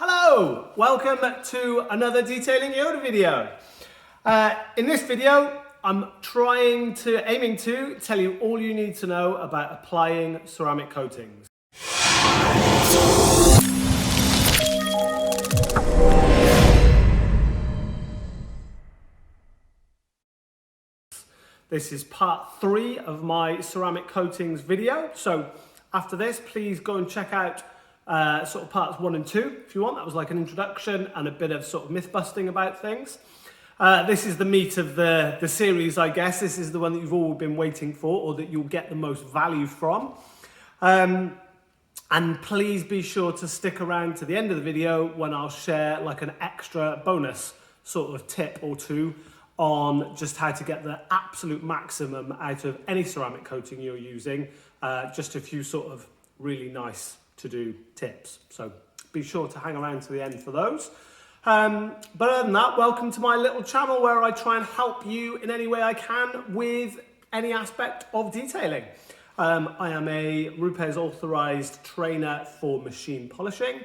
Hello, welcome to another Detailing Yoda video. In this video, I'm aiming to tell you all you need to know about applying ceramic coatings. This is part 3 of my ceramic coatings video. So after this, please go and check out sort of parts 1 and 2 if you want. That was like an introduction and a bit of sort of myth busting about things. This is the meat of the series, I guess. This is the one that you've all been waiting for, or that you'll get the most value from. And please be sure to stick around to the end of the video when I'll share like an extra bonus sort of tip or two on just how to get the absolute maximum out of any ceramic coating you're using. Just a few sort of really nice to do tips. So be sure to hang around to the end for those. But other than that, welcome to my little channel where I try and help you in any way I can with any aspect of detailing. I am a Rupes authorized trainer for machine polishing.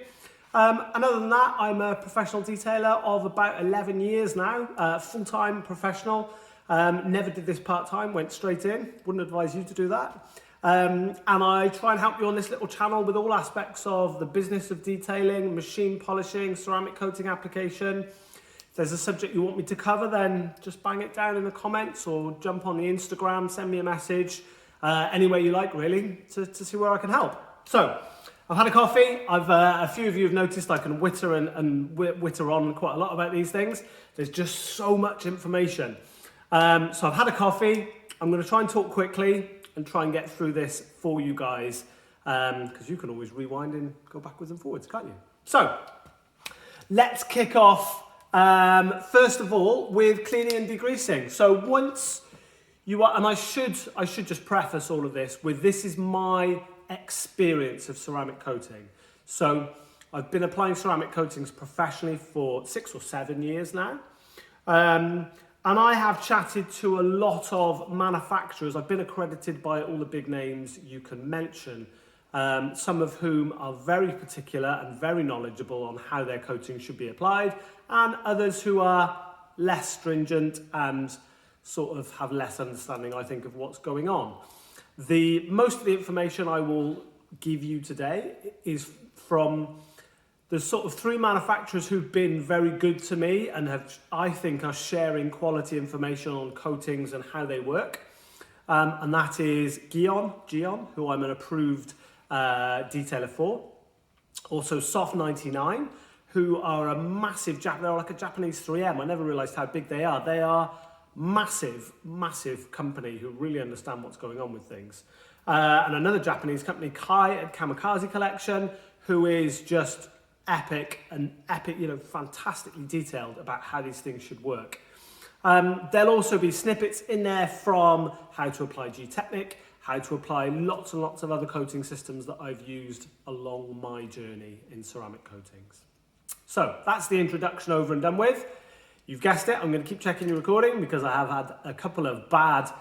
And other than that, I'm a professional detailer of about 11 years now, full-time professional. Never did this part-time, went straight in. Wouldn't advise you to do that. And I try and help you on this little channel with all aspects of the business of detailing, machine polishing, ceramic coating application. If there's a subject you want me to cover, then just bang it down in the comments or jump on the Instagram, send me a message, any way you like really, to see where I can help. So, I've had a coffee. A few of you have noticed I can witter and witter on quite a lot about these things. There's just so much information. So I've had a coffee. I'm going to try and talk quickly and try and get through this for you guys, because you can always rewind and go backwards and forwards, can't you? So, let's kick off, first of all, with cleaning and degreasing. So once you are, and I should just preface all of this with, this is my experience of ceramic coating. So, I've been applying ceramic coatings professionally for 6 or 7 years now. And I have chatted to a lot of manufacturers. I've been accredited by all the big names you can mention, some of whom are very particular and very knowledgeable on how their coating should be applied, and others who are less stringent and sort of have less understanding, I think, of what's going on. Most of the information I will give you today is from the sort of 3 manufacturers who've been very good to me and have, I think, are sharing quality information on coatings and how they work. And that is Gyeon, who I'm an approved detailer for. Also Soft99, who are a massive, they're like a Japanese 3M. I never realized how big they are. They are massive, massive company who really understand what's going on with things. And another Japanese company, Kamikaze Collection, who is just epic, fantastically detailed about how these things should work. There'll also be snippets in there from how to apply Gtechniq, how to apply lots and lots of other coating systems that I've used along my journey in ceramic coatings. So that's the introduction over and done with. You've guessed it, I'm going to keep checking your recording because I have had a couple of bad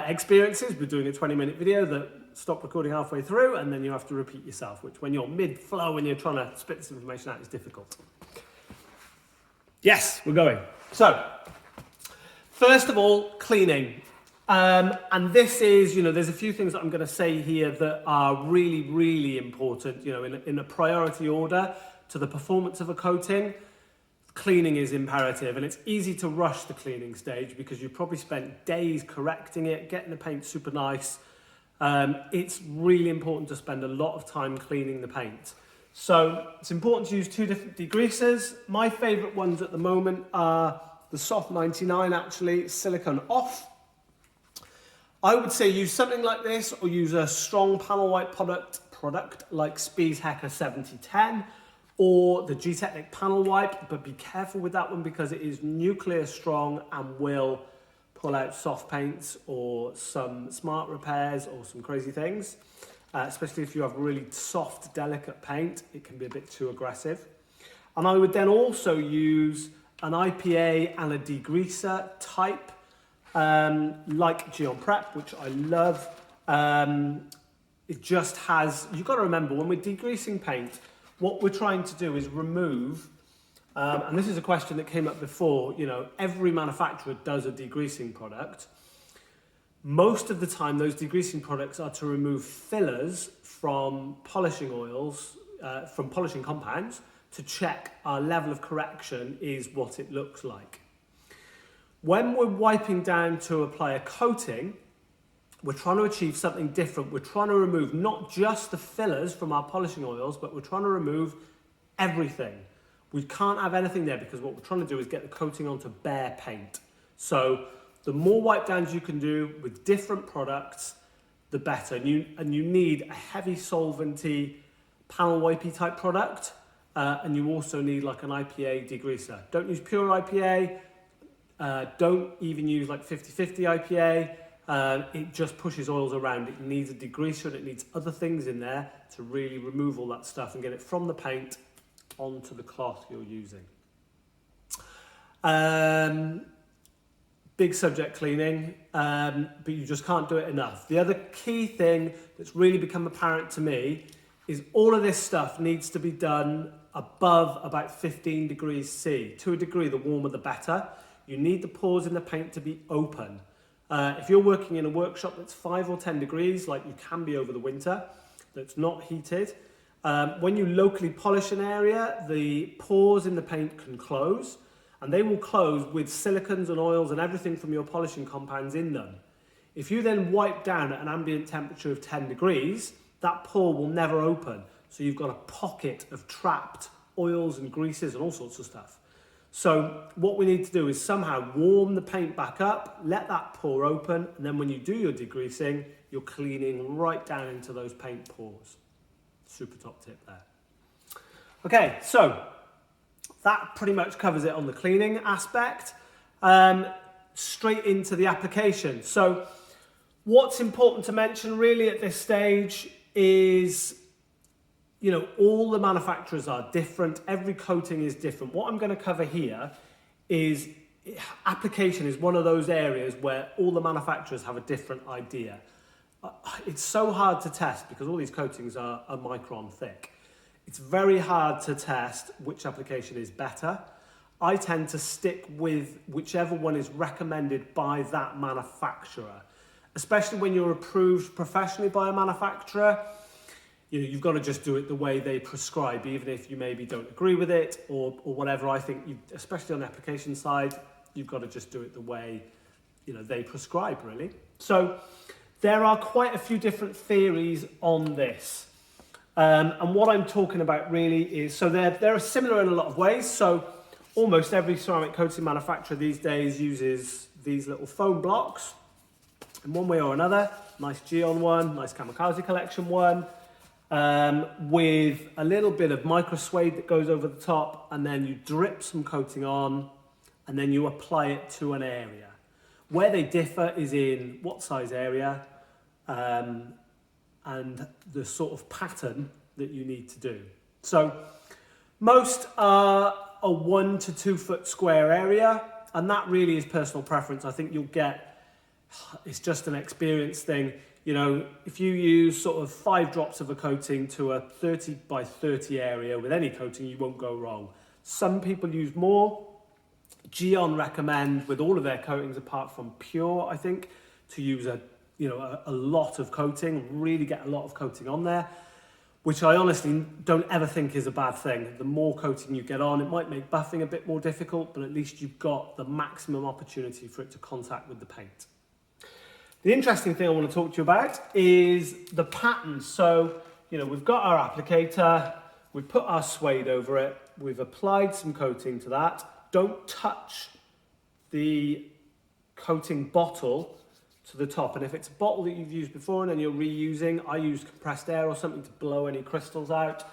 experiences with doing a 20-minute video that stop recording halfway through and then you have to repeat yourself, which when you're mid-flow and you're trying to spit this information out is difficult. Yes, we're going. So, first of all, cleaning. And this is, there's a few things that I'm going to say here that are really, really important, in a priority order to the performance of a coating. Cleaning is imperative, and it's easy to rush the cleaning stage because you've probably spent days correcting it, getting the paint super nice. It's really important to spend a lot of time cleaning the paint. So it's important to use 2 different degreasers. My favorite ones at the moment are the Soft99, actually, silicone off. I would say use something like this or use a strong panel wipe product like Spies Hecker 7010 or the Gtechniq panel wipe, but be careful with that one because it is nuclear strong and will pull out soft paints or some smart repairs or some crazy things. Especially if you have really soft, delicate paint, it can be a bit too aggressive. And I would then also use an IPA and a degreaser type, like Gyeon Prep, which I love. It just has, you've got to remember, when we're degreasing paint, what we're trying to do is remove, and this is a question that came up before, you know, every manufacturer does a degreasing product. Most of the time, those degreasing products are to remove fillers from polishing oils, from polishing compounds, to check our level of correction is what it looks like. When we're wiping down to apply a coating, we're trying to achieve something different. We're trying to remove not just the fillers from our polishing oils, but we're trying to remove everything. We can't have anything there because what we're trying to do is get the coating onto bare paint. So the more wipe downs you can do with different products, the better. And you need a heavy solventy panel wipey type product, and you also need like an IPA degreaser. Don't use pure IPA, don't even use like 50-50 IPA. It just pushes oils around. It needs a degreaser and it needs other things in there to really remove all that stuff and get it from the paint onto the cloth you're using. Big subject, cleaning, but you just can't do it enough. The other key thing that's really become apparent to me is all of this stuff needs to be done above about 15 degrees C. To a degree, the warmer the better. You need the pores in the paint to be open. If you're working in a workshop that's 5 or 10 degrees, like you can be over the winter, that's not heated, when you locally polish an area, the pores in the paint can close, and they will close with silicons and oils and everything from your polishing compounds in them. If you then wipe down at an ambient temperature of 10 degrees, that pore will never open. So you've got a pocket of trapped oils and greases and all sorts of stuff. So what we need to do is somehow warm the paint back up, let that pore open, and then when you do your degreasing, you're cleaning right down into those paint pores. Super top tip there. Okay, so that pretty much covers it on the cleaning aspect. Straight into the application. So what's important to mention really at this stage is, you know, all the manufacturers are different. Every coating is different. What I'm going to cover here is application is one of those areas where all the manufacturers have a different idea. It's so hard to test because all these coatings are a micron thick. It's very hard to test which application is better. I tend to stick with whichever one is recommended by that manufacturer, especially when you're approved professionally by a manufacturer. You know, you've got to just do it the way they prescribe, even if you maybe don't agree with it or whatever. I think, especially on the application side, you've got to just do it the way, you know, they prescribe, really. So there are quite a few different theories on this. And what I'm talking about really is, so they're similar in a lot of ways. So almost every ceramic coating manufacturer these days uses these little foam blocks in one way or another. Nice Gyeon one, nice Kamikaze collection one. With a little bit of micro suede that goes over the top, and then you drip some coating on and then you apply it to an area. Where they differ is in what size area and the sort of pattern that you need to do. So most are a 1 to 2 foot square area, and that really is personal preference. I think you'll get, it's just an experience thing. You know, if you use sort of 5 drops of a coating to a 30 by 30 area with any coating, you won't go wrong. Some people use more. Gyeon recommend with all of their coatings apart from pure, I think, to use a lot of coating, really get a lot of coating on there, which I honestly don't ever think is a bad thing. The more coating you get on, it might make buffing a bit more difficult, but at least you've got the maximum opportunity for it to contact with the paint. The interesting thing I want to talk to you about is the pattern. So, you know, we've got our applicator, we've put our suede over it, we've applied some coating to that. Don't touch the coating bottle to the top. And if it's a bottle that you've used before and then you're reusing, I use compressed air or something to blow any crystals out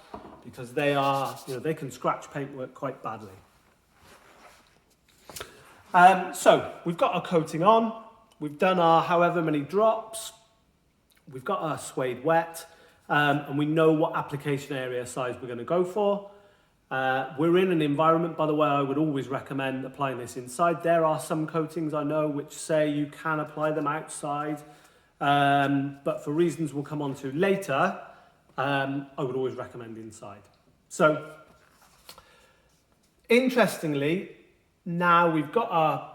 because they are, you know, they can scratch paintwork quite badly. So we've got our coating on. We've done our however many drops, we've got our suede wet, and we know what application area size we're going to go for. We're in an environment, by the way, I would always recommend applying this inside. There are some coatings I know which say you can apply them outside, but for reasons we'll come on to later, I would always recommend inside. So, interestingly, now we've got our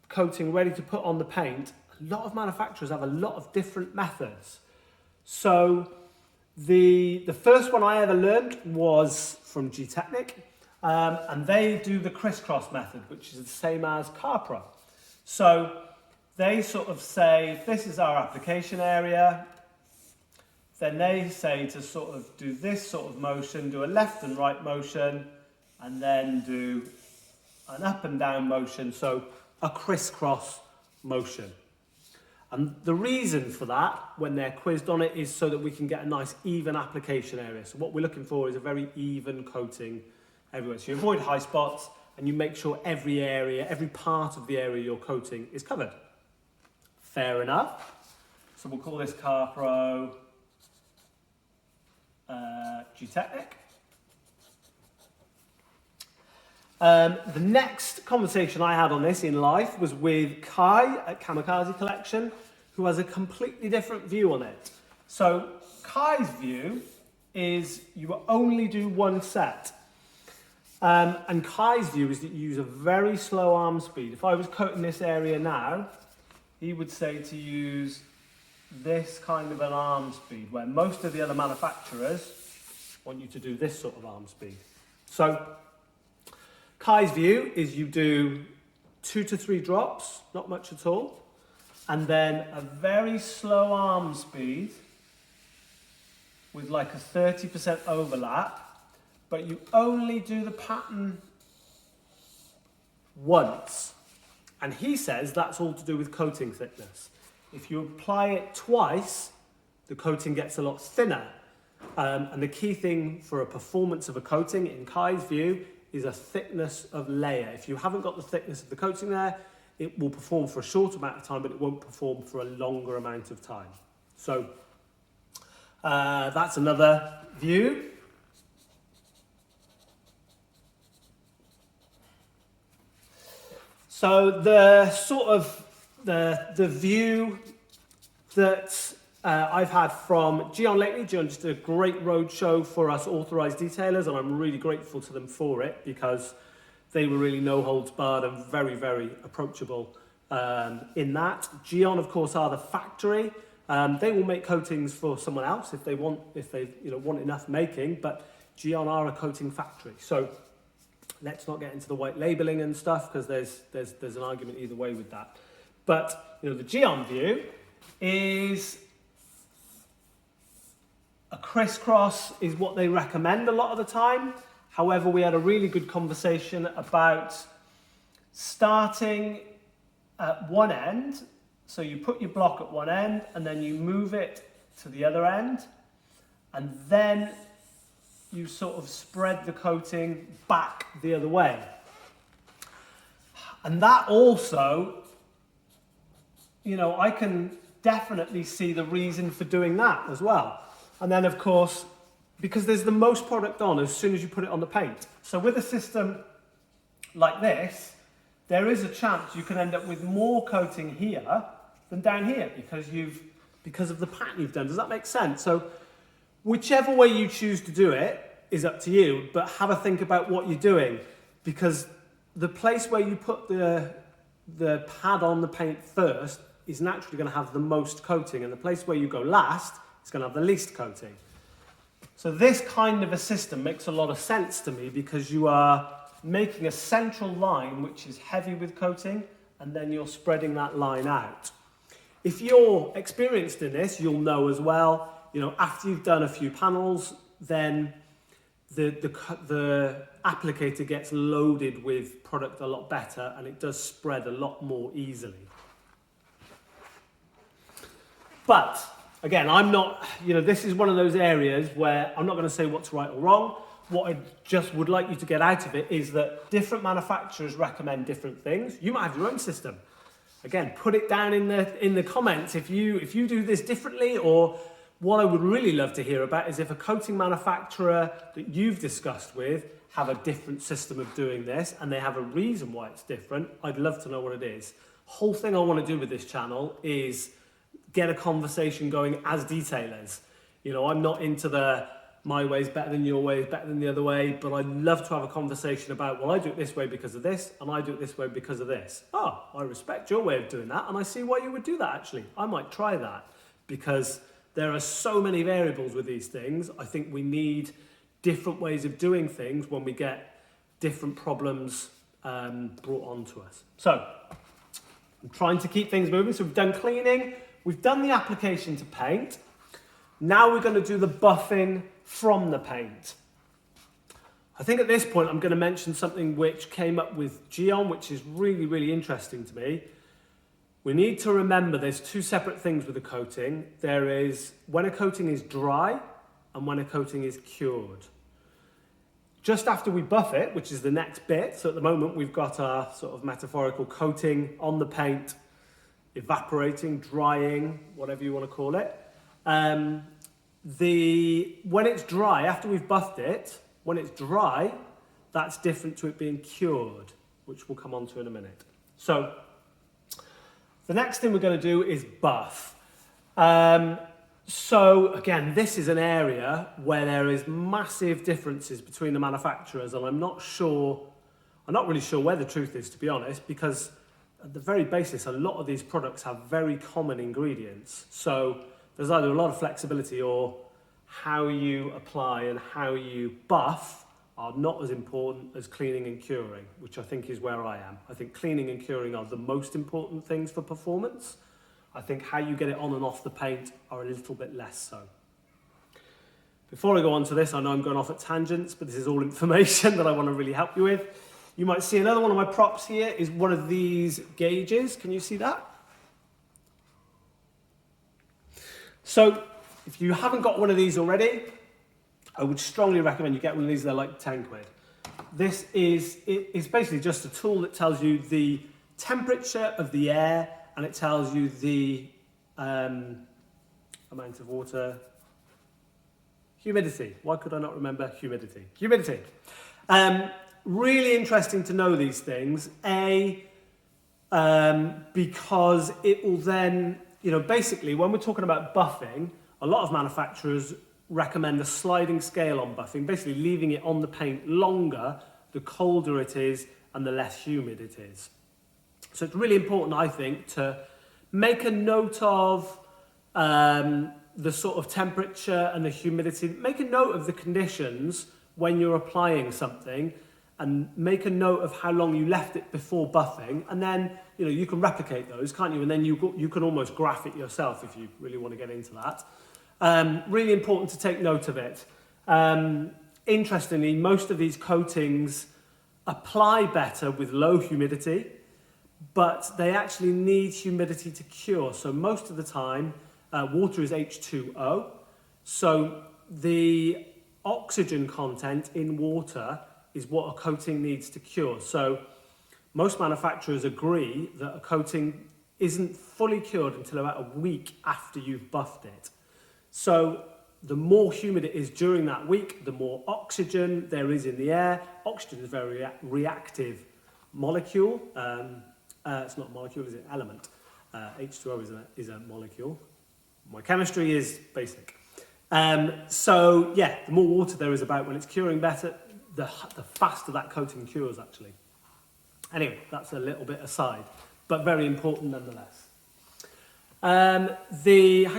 coating ready to put on the paint. A lot of manufacturers have a lot of different methods. So, the first one I ever learned was from Gtechniq, and they do the crisscross method, which is the same as carpro. So they sort of say, this is our application area. Then they say to sort of do this sort of motion, do a left and right motion, and then do an up and down motion, so a crisscross motion. And the reason for that, when they're quizzed on it, is so that we can get a nice even application area. So what we're looking for is a very even coating everywhere. So you avoid high spots and you make sure every area, every part of the area you're coating is covered. Fair enough. So we'll call this carpro Gtechniq. The next conversation I had on this in life was with Kai at Kamikaze Collection, who has a completely different view on it. So Kai's view is you only do one set. And Kai's view is that you use a very slow arm speed. If I was coating this area now, he would say to use this kind of an arm speed, where most of the other manufacturers want you to do this sort of arm speed. So Kai's view is you do 2 to 3 drops, not much at all, and then a very slow arm speed with like a 30% overlap, but you only do the pattern once. And he says that's all to do with coating thickness. If you apply it twice, the coating gets a lot thinner. And the key thing for a performance of a coating, in Kai's view, is a thickness of layer. If you haven't got the thickness of the coating there, it will perform for a short amount of time, but it won't perform for a longer amount of time. So that's another view. So the sort of the view that I've had from Gyeon lately. Gyeon just did a great roadshow for us authorized detailers, and I'm really grateful to them for it because they were really no holds barred and very, very approachable in that. Gyeon, of course, are the factory. They will make coatings for someone else if they want enough making, but Gyeon are a coating factory. So let's not get into the white labeling and stuff because there's an argument either way with that. But the Gyeon view is a crisscross is what they recommend a lot of the time. However, we had a really good conversation about starting at one end. So you put your block at one end and then you move it to the other end. And then you sort of spread the coating back the other way. And that also, I can definitely see the reason for doing that as well. And then, of course, because there's the most product on as soon as you put it on the paint. So with a system like this, there is a chance you can end up with more coating here than down here because of the pattern you've done. Does that make sense? So whichever way you choose to do it is up to you, but have a think about what you're doing, because the place where you put the pad on the paint first is naturally going to have the most coating, and the place where you go last is going to have the least coating. So this kind of a system makes a lot of sense to me because you are making a central line which is heavy with coating, and then you're spreading that line out. If you're experienced in this, you'll know as well, after you've done a few panels, then the applicator gets loaded with product a lot better and it does spread a lot more easily. But again, I'm not, this is one of those areas where I'm not going to say what's right or wrong. What I just would like you to get out of it is that different manufacturers recommend different things. You might have your own system. Again, put it down in the comments if you do this differently, or what I would really love to hear about is if a coating manufacturer that you've discussed with have a different system of doing this and they have a reason why it's different. I'd love to know what it is. Whole thing I want to do with this channel is get a conversation going as detailers. I'm not into the my way is better than your way is better than the other way, but I'd love to have a conversation about, well, I do it this way because of this, and I do it this way because of this. Oh, I respect your way of doing that, and I see why you would do that, actually. I might try that, because there are so many variables with these things. I think we need different ways of doing things when we get different problems brought onto us. So, I'm trying to keep things moving. So we've done cleaning, we've done the application to paint. Now we're going to do the buffing from the paint. I think at this point I'm going to mention something which came up with Gyeon, which is really, really interesting to me. We need to remember there's two separate things with a coating. There is when a coating is dry and when a coating is cured. Just after we buff it, which is the next bit, so at the moment we've got our sort of metaphorical coating on the paint, evaporating, drying, whatever you want to call it. When it's dry, after we've buffed it, when it's dry, that's different to it being cured, which we'll come on to in a minute. So the next thing we're going to do is buff. So again, this is an area where there is massive differences between the manufacturers, and I'm not really sure where the truth is, to be honest, because at the very basis, a lot of these products have very common ingredients. So there's either a lot of flexibility, or how you apply and how you buff are not as important as cleaning and curing, which I think is where I am. I think cleaning and curing are the most important things for performance. I think how you get it on and off the paint are a little bit less so. Before I go on to this, I know I'm going off at tangents, but this is all information that I want to really help you with. You might see another one of my props here is one of these gauges. Can you see that? So if you haven't got one of these already, I would strongly recommend you get one of these. They're like 10 quid. It's basically just a tool that tells you the temperature of the air, and it tells you the amount of water, humidity. Why could I not remember humidity? Humidity. Really interesting to know these things. Because it will then, basically when we're talking about buffing, a lot of manufacturers recommend a sliding scale on buffing, basically leaving it on the paint longer, the colder it is and the less humid it is. So it's really important, I think, to make a note of the sort of temperature and the humidity. Make a note of the conditions when you're applying something, and make a note of how long you left it before buffing, and then you can replicate those, can't you? And then you can almost graph it yourself if you really want to get into that. Really important to take note of it. Interestingly, most of these coatings apply better with low humidity, but they actually need humidity to cure. So most of the time, water is H2O. So the oxygen content in water is what a coating needs to cure. So most manufacturers agree that a coating isn't fully cured until about a week after you've buffed it. So the more humid it is during that week, the more oxygen there is in the air. Oxygen is a very reactive molecule. It's not a molecule, is it? Element. H2O is a molecule. My chemistry is basic. So yeah, the more water there is about when it's curing better, the faster that coating cures actually. Anyway, that's a little bit aside, but very important nonetheless. Hang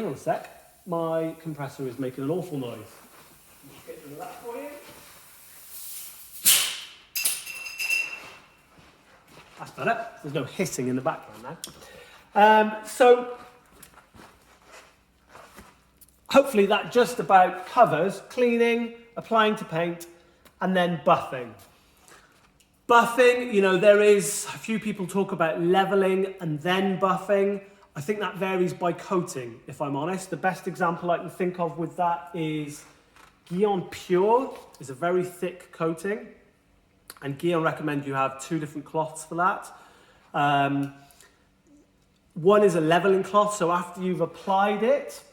on a sec, my compressor is making an awful noise. Just get rid of that for you. That's better. There's no hissing in the background now. So hopefully that just about covers cleaning, applying to paint, and then buffing. Buffing, there is a few people talk about leveling and then buffing. I think that varies by coating, if I'm honest. The best example I can think of with that is Gyeon Pure is a very thick coating, and Gyeon recommend you have two different cloths for that. One is a leveling cloth, so after you've applied it,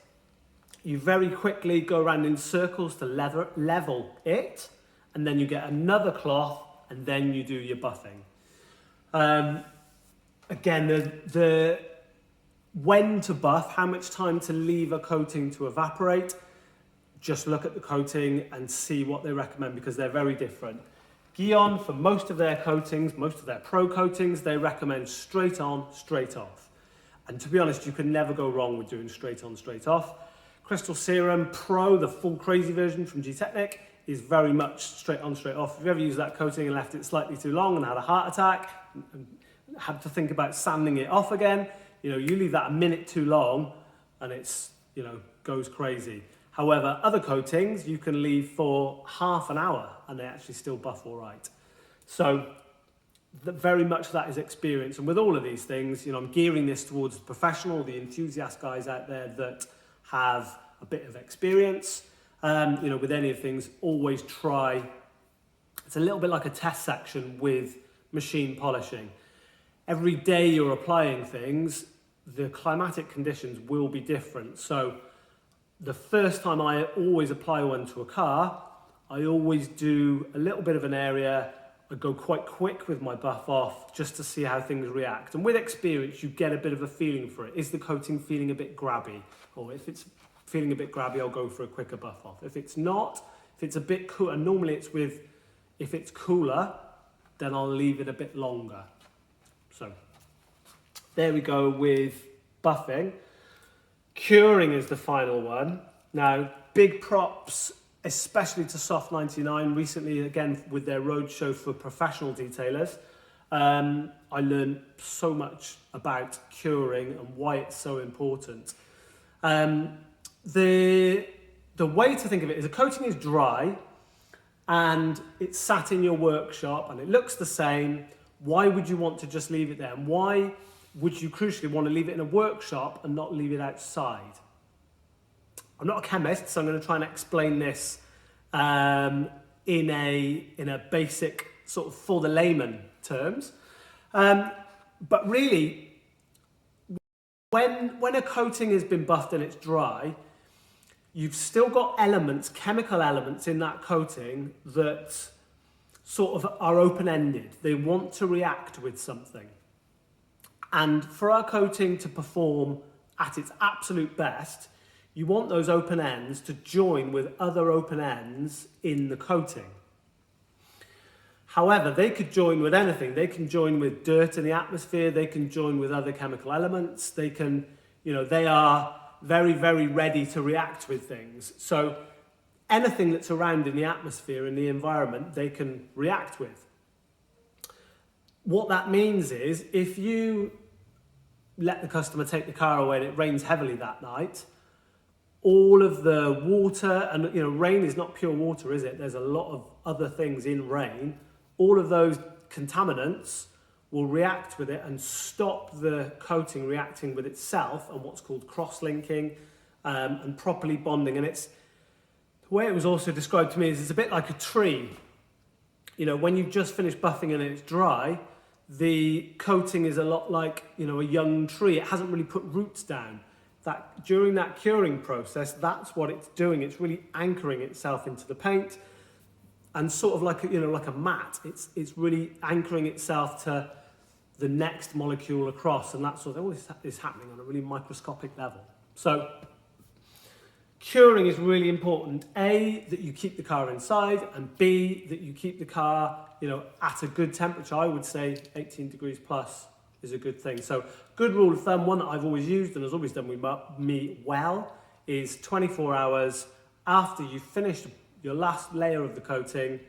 you very quickly go around in circles to level it, and then you get another cloth, and then you do your buffing. Again, the when to buff, how much time to leave a coating to evaporate, just look at the coating and see what they recommend, because they're very different. Gyeon, for most of their coatings, most of their pro coatings, they recommend straight on, straight off. And to be honest, you can never go wrong with doing straight on, straight off. Crystal Serum Pro, the full crazy version from Gtechniq, is very much straight on, straight off. If you've ever used that coating and left it slightly too long and had a heart attack and had to think about sanding it off again, you leave that a minute too long and it's, goes crazy. However, other coatings you can leave for half an hour and they actually still buff all right. So very much that is experience. And with all of these things, I'm gearing this towards the professional, the enthusiast guys out there that have a bit of experience. With any of things, always try. It's a little bit like a test section with machine polishing. Every day you're applying things, the climatic conditions will be different. So the first time I always apply one to a car, I always do a little bit of an area. I go quite quick with my buff off just to see how things react. And with experience, you get a bit of a feeling for it. Is the coating feeling a bit grabby? Or if it's feeling a bit grabby, I'll go for a quicker buff off. If it's not, if it's a bit cool, and normally if it's cooler, then I'll leave it a bit longer. So there we go with buffing. Curing is the final one. Now, big props, especially to Soft 99. Recently, again, with their roadshow for professional detailers, I learned so much about curing and why it's so important. The way to think of it is a coating is dry and it's sat in your workshop and it looks the same. Why would you want to just leave it there? And why would you crucially want to leave it in a workshop and not leave it outside? I'm not a chemist, so I'm going to try and explain this in a basic sort of for the layman terms. But really, when a coating has been buffed and it's dry, you've still got elements, chemical elements in that coating that sort of are open-ended. They want to react with something. And for our coating to perform at its absolute best, you want those open ends to join with other open ends in the coating. However, they could join with anything. They can join with dirt in the atmosphere. They can join with other chemical elements. They can, they are very, very ready to react with things. So anything that's around in the atmosphere, in the environment, they can react with. What that means is if you let the customer take the car away and it rains heavily that night, all of the water, and rain is not pure water, is it? There's a lot of other things in rain. All of those contaminants will react with it and stop the coating reacting with itself and what's called cross-linking and properly bonding. And it's the way it was also described to me is it's a bit like a tree. When you've just finished buffing and it's dry, the coating is a lot like, a young tree. It hasn't really put roots down. That during that curing process, that's what it's doing. It's really anchoring itself into the paint, and sort of like like a mat. It's really anchoring itself to the next molecule across, and that's all this is happening on a really microscopic level. So curing is really important. A, that you keep the car inside, and B, that you keep the car at a good temperature. I would say 18 degrees plus is a good thing. So good rule of thumb, one that I've always used and has always done with me well, is 24 hours after you've finished your last layer of the coating.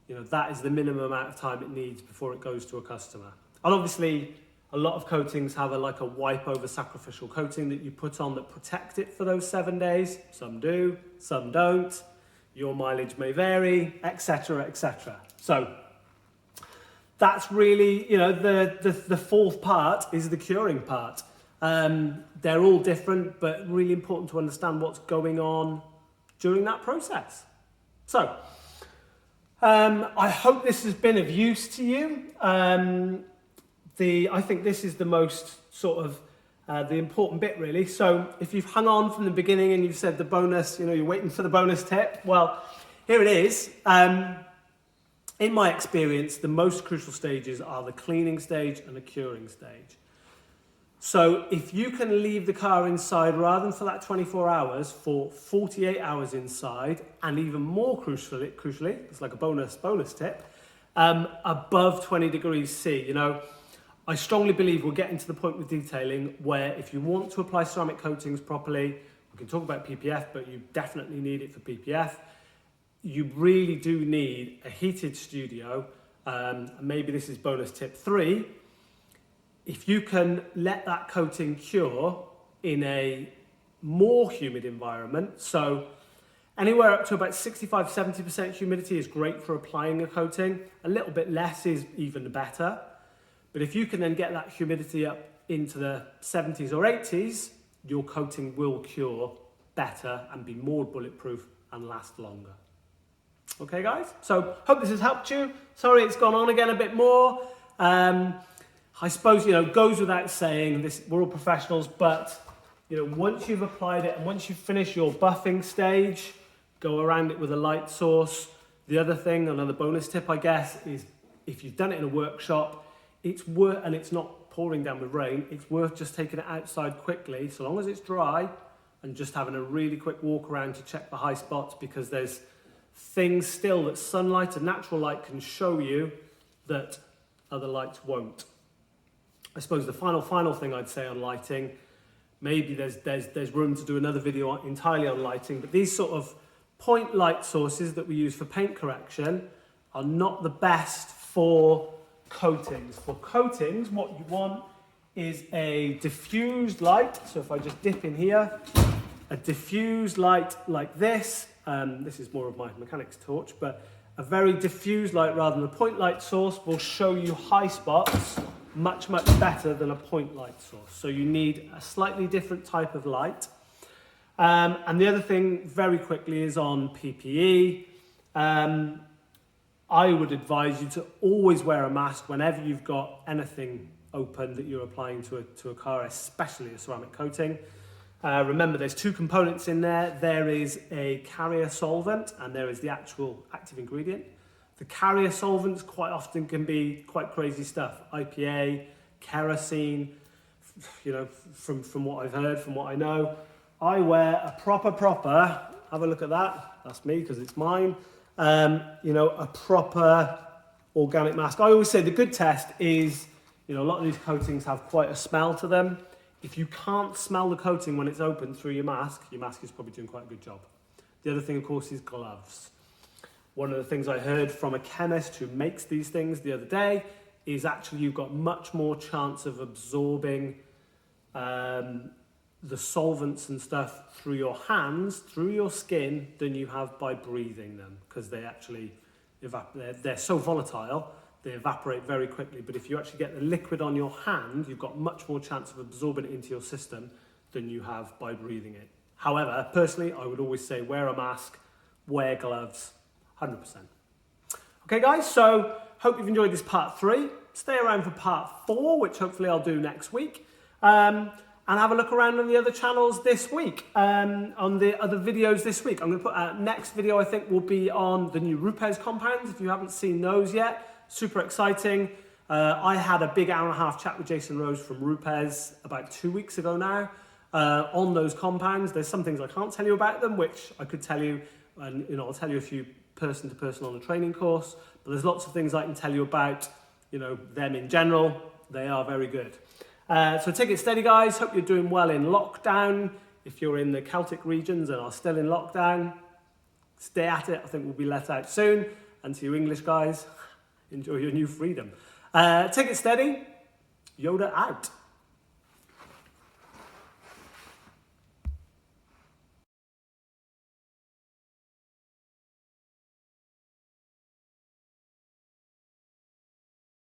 That is the minimum amount of time it needs before it goes to a customer. And obviously, a lot of coatings have like a wipe over sacrificial coating that you put on that protect it for those 7 days. Some do, some don't. Your mileage may vary, etc., etc. So that's really, the fourth part is the curing part. They're all different, but really important to understand what's going on during that process. So I hope this has been of use to you. I think this is the most sort of the important bit, really. So if you've hung on from the beginning and you've said the bonus, you're waiting for the bonus tip, well, here it is. In my experience, the most crucial stages are the cleaning stage and the curing stage. So if you can leave the car inside rather than for that 24 hours, for 48 hours inside, and even more crucially, it's like a bonus tip, above 20 degrees C. You know, I strongly believe we're getting to the point with detailing where if you want to apply ceramic coatings properly, we can talk about PPF, but you definitely need it for PPF. You really do need a heated studio. Maybe this is bonus tip 3. If you can let that coating cure in a more humid environment, so anywhere up to about 65-70% humidity is great for applying a coating. A little bit less is even better. But if you can then get that humidity up into the 70s or 80s, your coating will cure better and be more bulletproof and last longer. Okay, guys? So hope this has helped you. Sorry it's gone on again a bit more. I suppose, you know, goes without saying, this, we're all professionals, but, you know, once you've applied it and once you finish your buffing stage, go around it with a light source. The other thing, another bonus tip, I guess, is if you've done it in a workshop, it's worth, and it's not pouring down with rain, it's worth just taking it outside quickly, so long as it's dry, and just having a really quick walk around to check the high spots, because there's things still that sunlight and natural light can show you that other lights won't. I suppose the final thing I'd say on lighting, maybe there's room to do another video entirely on lighting, but these sort of point light sources that we use for paint correction are not the best for coatings. For coatings, what you want is a diffused light. So if I just dip in here, a diffused light like this, this is more of my mechanic's torch, but a very diffused light rather than a point light source will show you high spots much better than a point light source. So you need a slightly different type of light. And the other thing very quickly is on PPE. I would advise you to always wear a mask whenever you've got anything open that you're applying to a car, especially a ceramic coating. Remember, there's 2 components in there. There is a carrier solvent and there is the actual active ingredient. The carrier solvents quite often can be quite crazy stuff. IPA, kerosene, you know, from what I've heard, from what I know. I wear a proper, have a look at that. That's me because it's mine. You know, a proper organic mask. I always say the good test is, you know, a lot of these coatings have quite a smell to them. If you can't smell the coating when it's open through your mask is probably doing quite a good job. The other thing, of course, is gloves. One of the things I heard from a chemist who makes these things the other day is actually you've got much more chance of absorbing the solvents and stuff through your hands, through your skin, than you have by breathing them, because they actually they're so volatile, they evaporate very quickly. But if you actually get the liquid on your hand, you've got much more chance of absorbing it into your system than you have by breathing it. However, personally, I would always say wear a mask, wear gloves, 100%. Okay, guys, so hope you've enjoyed this part 3. Stay around for part 4, which hopefully I'll do next week. And have a look around on the other channels this week, on the other videos this week. I'm going to put out next video, I think, will be on the new Rupes compounds. If you haven't seen those yet, super exciting. I had a big hour-and-a-half chat with Jason Rose from Rupes about 2 weeks ago now on those compounds. There's some things I can't tell you about them, which I could tell you, and you know, I'll tell you a few person-to-person on a training course. But there's lots of things I can tell you about, you know, them in general. They are very good. So take it steady, guys. Hope you're doing well in lockdown. If you're in the Celtic regions and are still in lockdown, stay at it. I think we'll be let out soon. And to you English guys, enjoy your new freedom. Take it steady. Yoda out.